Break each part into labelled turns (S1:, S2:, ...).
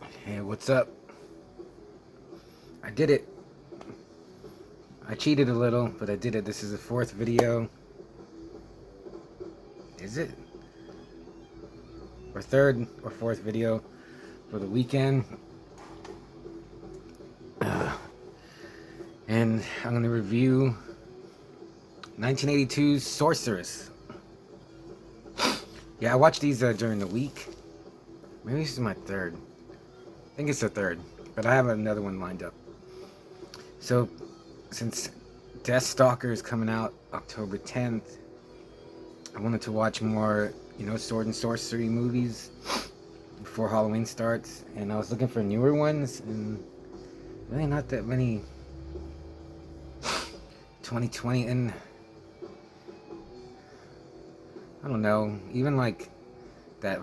S1: Hey, what's up? I did it. I cheated a little, but I did it. This is the fourth video. Is it? Or third or fourth video for the weekend. And I'm going to review 1982's Sorceress. Yeah, I watched these during the week. Maybe this is my third. I think it's the third, but I have another one lined up. So, since Deathstalker is coming out October 10th, I wanted to watch more, sword and sorcery movies before Halloween starts, and I was looking for newer ones, and really not that many. 2020, and I don't know, even like that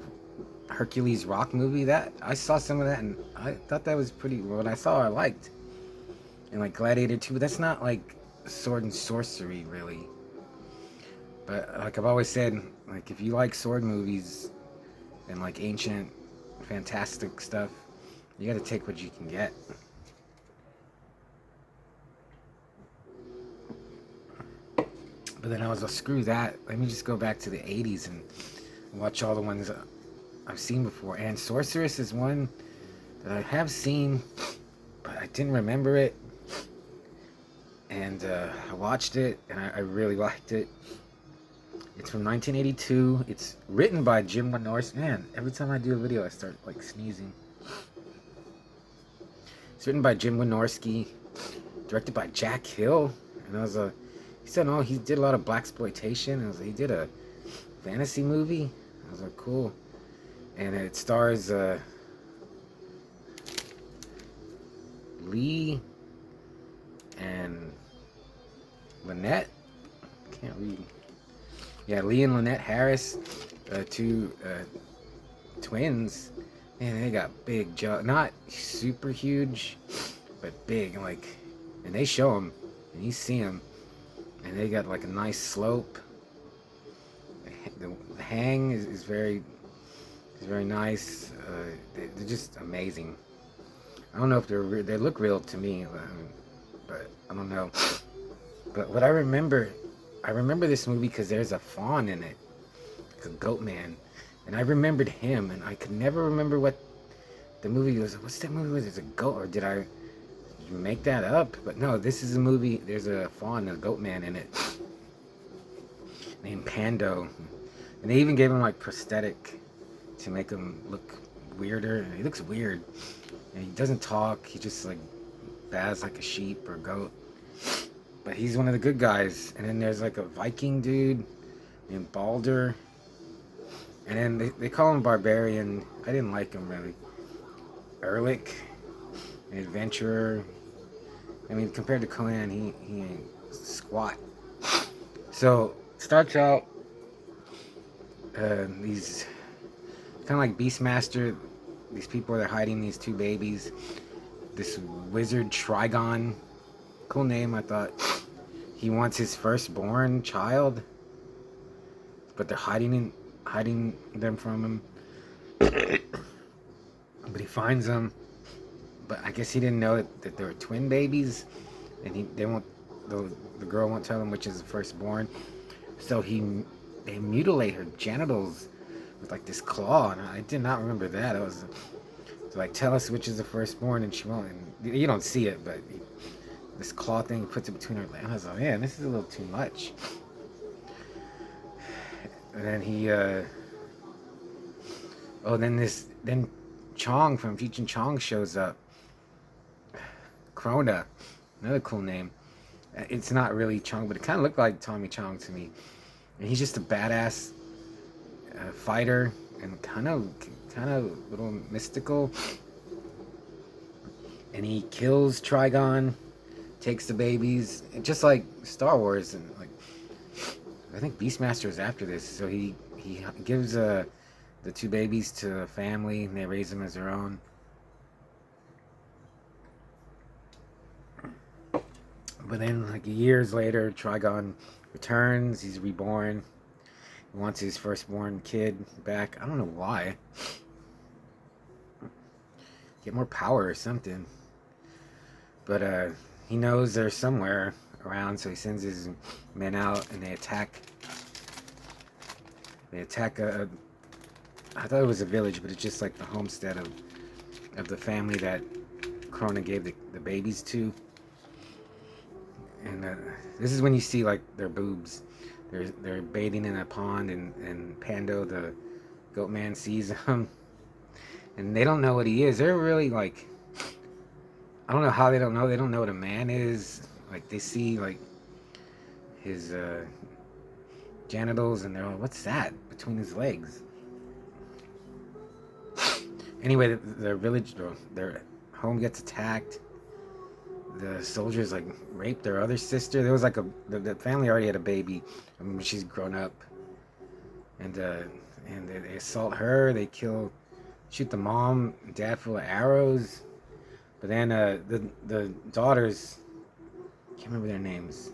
S1: Hercules Rock movie, that I saw some of that, and I thought that was pretty. What I saw, I liked, and like Gladiator 2, but that's not like sword and sorcery really. But like I've always said, like if you like sword movies and like ancient, fantastic stuff, you got to take what you can get. But then I was like, screw that. Let me just go back to the 80s and watch all the ones I've seen before. And Sorceress is one that I have seen, but I didn't remember it. And I watched it, and I really liked it. It's from 1982. It's written by Jim Wynorski. Man, every time I do a video, I start like sneezing. It's written by Jim Wynorski, directed by Jack Hill. And I was he said, oh, he did a lot of blaxploitation. I was he did a fantasy movie. I was like, cool. And it stars Lee and Lynette. Can't read. Yeah, Lee and Lynette Harris, two twins. Man, they got big jaw. Not super huge, but big. And they show them, and you see them, and they got like a nice slope. The hang is very nice. They're just amazing. I don't know if they look real to me, but I don't know. But what I remember this movie because there's a faun in it, like a goat man, and I remembered him, and I could never remember what the movie was. What's that movie? Was it a goat, or did I make that up? But no, this is a movie. There's a faun, a goat man in it, named Pando, and they even gave him like prosthetic to make him look weirder. He looks weird, and he doesn't talk. He just like baths like a sheep or a goat. But he's one of the good guys. And then there's like a Viking dude named Balder. And then they call him Barbarian. I didn't like him really. Erlich, an adventurer. I mean, compared to Conan, he ain't squat. So, starts out these kind of like Beastmaster. These people are hiding these two babies. This wizard Trigon, cool name, I thought. He wants his firstborn child, but they're hiding them from him. But he finds them. But I guess he didn't know that they were twin babies, and the girl won't tell him which is the firstborn. So they mutilate her genitals with like this claw, and I did not remember that. It was like, tell us which is the firstborn, and she won't. And you don't see it, but this claw thing puts it between her legs. I was like, man, this is a little too much. And then then Chong from Cheech and Chong shows up. Krona, another cool name. It's not really Chong, but it kind of looked like Tommy Chong to me. And he's just a badass fighter and kind of a little mystical. And he kills Trigon, takes the babies, just like Star Wars, and like I think Beastmaster is after this. So he gives the two babies to a family, and they raise them as their own. But then, like years later, Trigon returns. He's reborn. He wants his firstborn kid back. I don't know why. get more power or something. But he knows they're somewhere around, so he sends his men out, and they attack. They attack a. I thought it was a village, but it's just like the homestead of the family that Krona gave the babies to. And this is when you see like their boobs. They're bathing in a pond, and Pando, the goat man, sees them, and they don't know what he is. They're really like, I don't know how they don't know. They don't know what a man is. Like they see like his genitals, and they're like, "What's that between his legs?" Anyway, their village, their home gets attacked. The soldiers like rape their other sister. There was like the family already had a baby. I mean, she's grown up, and they assault her. They shoot the mom and dad full of arrows. But then the daughters, can't remember their names,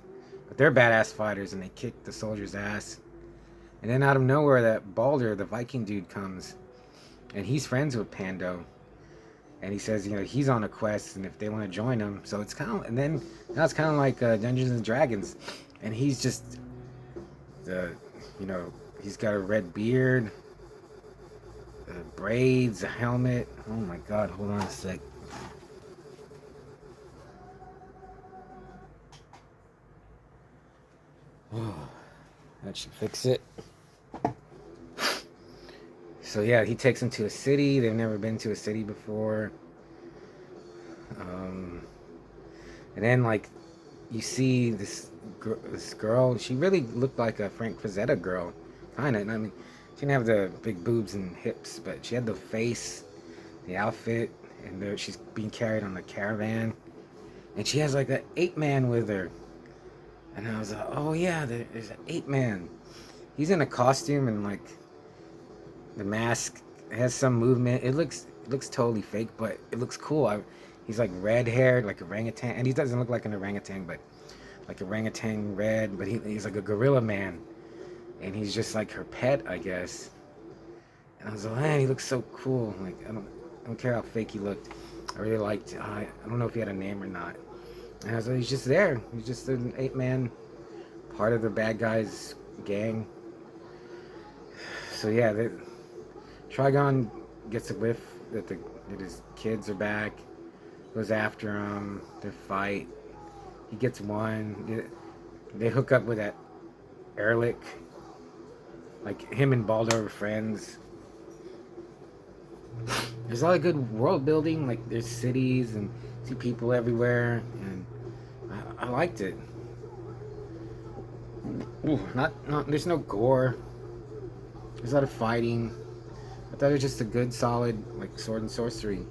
S1: but they're badass fighters, and they kick the soldiers' ass. And then out of nowhere, that Balder, the Viking dude, comes, and he's friends with Pando. And he says, he's on a quest, and if they want to join him, so it's kind of, and then now it's kind of like Dungeons and Dragons, and he's just he's got a red beard, braids, a helmet. Oh my God, hold on a sec. Oh, that should fix it. So yeah, he takes them to a city. They've never been to a city before. And then like you see this girl. She really looked like a Frank Frazetta girl, kind of. I mean, she didn't have the big boobs and hips, but she had the face, the outfit, and she's being carried on a caravan. And she has like an ape man with her. And I was like, oh yeah, there's an ape man. He's in a costume, and like the mask has some movement. It looks totally fake, but it looks cool. He's like red haired, like orangutan, and he doesn't look like an orangutan, but like orangutan red. But he's like a gorilla man, and he's just like her pet, I guess. And I was like, man, he looks so cool. Like I don't care how fake he looked. I really liked. I don't know if he had a name or not. And I was like, he's just there. He's just an ape man, part of the bad guys' gang. So yeah, Trigon gets a whiff that his kids are back. Goes after him. They fight. He gets one. They hook up with that Erlich. Like him and Baldur are friends. There's a lot of good world building. Like there's cities and see people everywhere, and I liked it. Ooh, not there's no gore. There's a lot of fighting. I thought it was just a good, solid like sword and sorcery.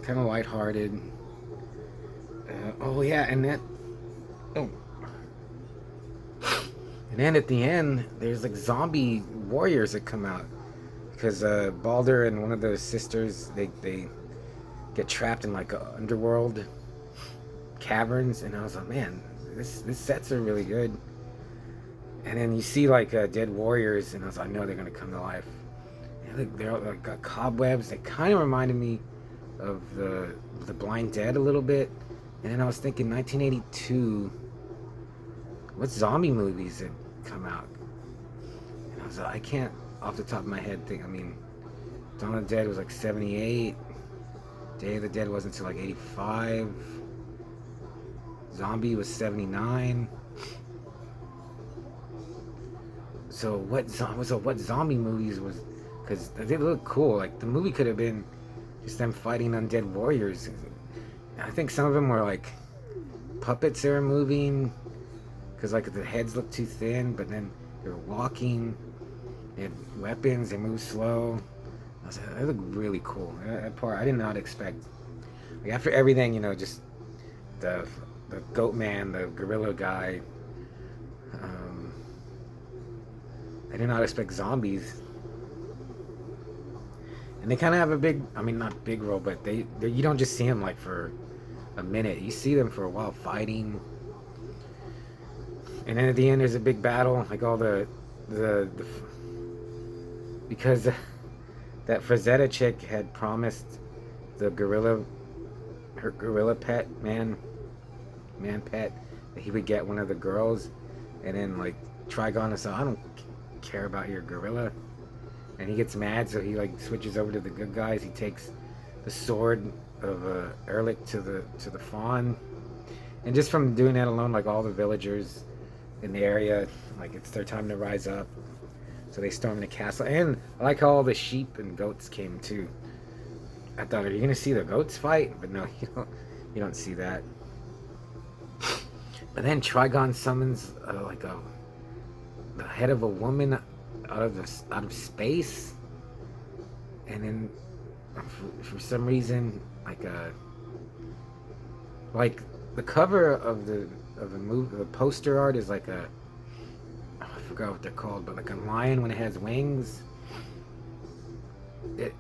S1: Kind of lighthearted. Oh yeah, and then at the end, there's like zombie warriors that come out because Baldur and one of the sisters they get trapped in like underworld caverns, and I was like, man, this sets are really good. And then you see like dead warriors, and I was like, I know they're gonna come to life. And they're like got cobwebs. They kind of reminded me of the Blind Dead a little bit. And then I was thinking 1982, what zombie movies had come out? And I was like, I can't off the top of my head think. I mean, Dawn of the Dead was like 78. Day of the Dead wasn't until like 85. Zombie was 79. So what zombie movies was? Because they look cool. Like the movie could have been just them fighting undead warriors. I think some of them were like puppets they were moving, because like the heads looked too thin, but then they were walking. They had weapons. They moved slow. I was like, they look really cool. That part I did not expect. Like after everything, just the goat man, the gorilla guy. I did not expect zombies. And they kind of have a big, I mean, not big role, but they you don't just see them like for a minute. You see them for a while fighting. And then at the end, there's a big battle, like all the because that Frazetta chick had promised the gorilla, her gorilla pet man pet, that he would get one of the girls, and then like Trigon is, I don't care about your gorilla, and he gets mad, so he like switches over to the good guys. He takes the sword of Erlich to the fawn, and just from doing that alone, like all the villagers in the area, like it's their time to rise up. So they storm the castle, and I like how all the sheep and goats came too. I thought, are you gonna see the goats fight? But no, you don't. You don't see that. But then Trigon summons the head of a woman out of space, and then for some reason, like the cover of the movie, the poster art is like I forgot what they're called, but like a lion when it has wings.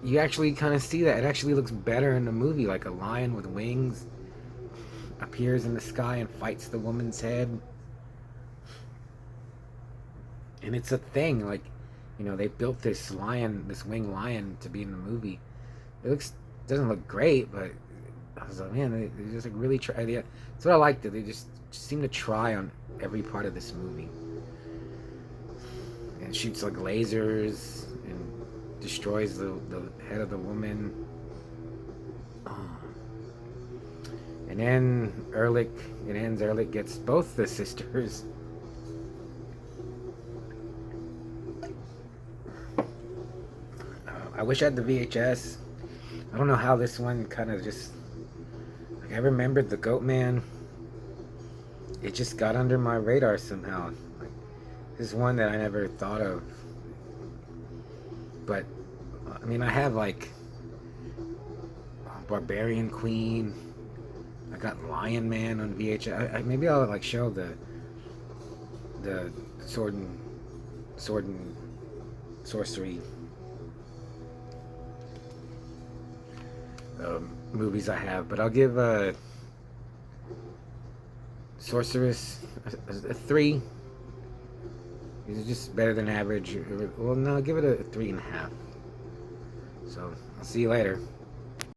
S1: You actually kind of see that. It actually looks better in the movie, like a lion with wings appears in the sky and fights the woman's head. And it's a thing, like, they built this winged lion to be in the movie. It doesn't look great, but I was like, man, they just like really try. Yeah, that's what I liked. They just seem to try on every part of this movie. And shoots like lasers and destroys the head of the woman. And then Erlich gets both the sisters. I wish I had the VHS. I don't know how this one kind of just... Like, I remembered the Goat Man. It just got under my radar somehow. Like, this is one that I never thought of. But, I mean, I have, like, Barbarian Queen. I got Lion Man on VHS. Maybe I'll, like, show the sword and sorcery movies I have, but I'll give Sorceress a 3. It's just better than average. Well, no, I'll give it a 3.5. So I'll see you later.